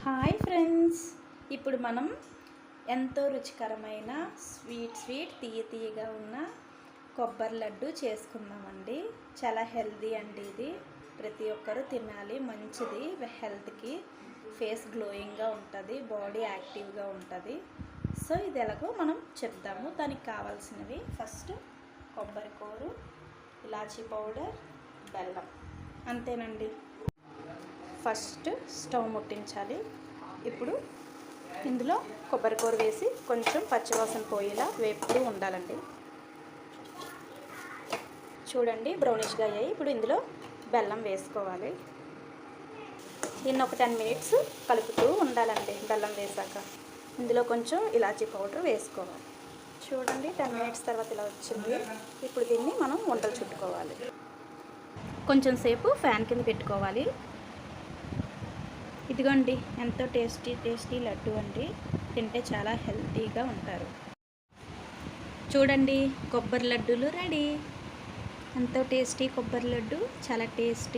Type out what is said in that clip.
Hi friends, ఇప్పుడు మనం ఎంతో రుచికరమైన స్వీట్ తీయగా ఉన్న కొబ్బరి లడ్డు చేసుకుందామండి. చాలా హెల్దీ అండి. ఇది ప్రతి ఒక్కరూ తినాలి, మంచిది హెల్త్కి. ఫేస్ గ్లోయింగ్గా ఉంటుంది, బాడీ యాక్టివ్గా ఉంటుంది. సో ఇది ఎలాగో మనం చెప్దాము. దానికి కావాల్సినవి ఫస్ట్ కొబ్బరి కూరు, ఇలాచీ పౌడర్, బెల్లం, అంతేనండి. ఫస్ట్ స్టవ్ ముట్టించాలి. ఇప్పుడు ఇందులో కొబ్బరికూర వేసి కొంచెం పచ్చివాసన పోయేలా వేపుతూ ఉండాలండి. చూడండి, బ్రౌనిష్గా అయ్యాయి. ఇప్పుడు ఇందులో బెల్లం వేసుకోవాలి. దీన్ని ఒక 10 మినిట్స్ కలుపుతూ ఉండాలండి. బెల్లం వేసాక ఇందులో కొంచెం ఇలాచీ పౌడర్ వేసుకోవాలి. చూడండి, 10 మినిట్స్ తర్వాత ఇలా వచ్చింది. ఇప్పుడు దీన్ని మనం వంటలు చుట్టుకోవాలి. కొంచెం సేపు ఫ్యాన్ కింద పెట్టుకోవాలి. ఇదిగోండి, ఎంతో టేస్టీ లడ్డు అండి. తింటే చాలా హెల్తీగా ఉంటారు. చూడండి, కొబ్బరి లడ్డూలు రెడీ. ఎంతో టేస్టీ కొబ్బరి లడ్డు, చాలా టేస్టీగా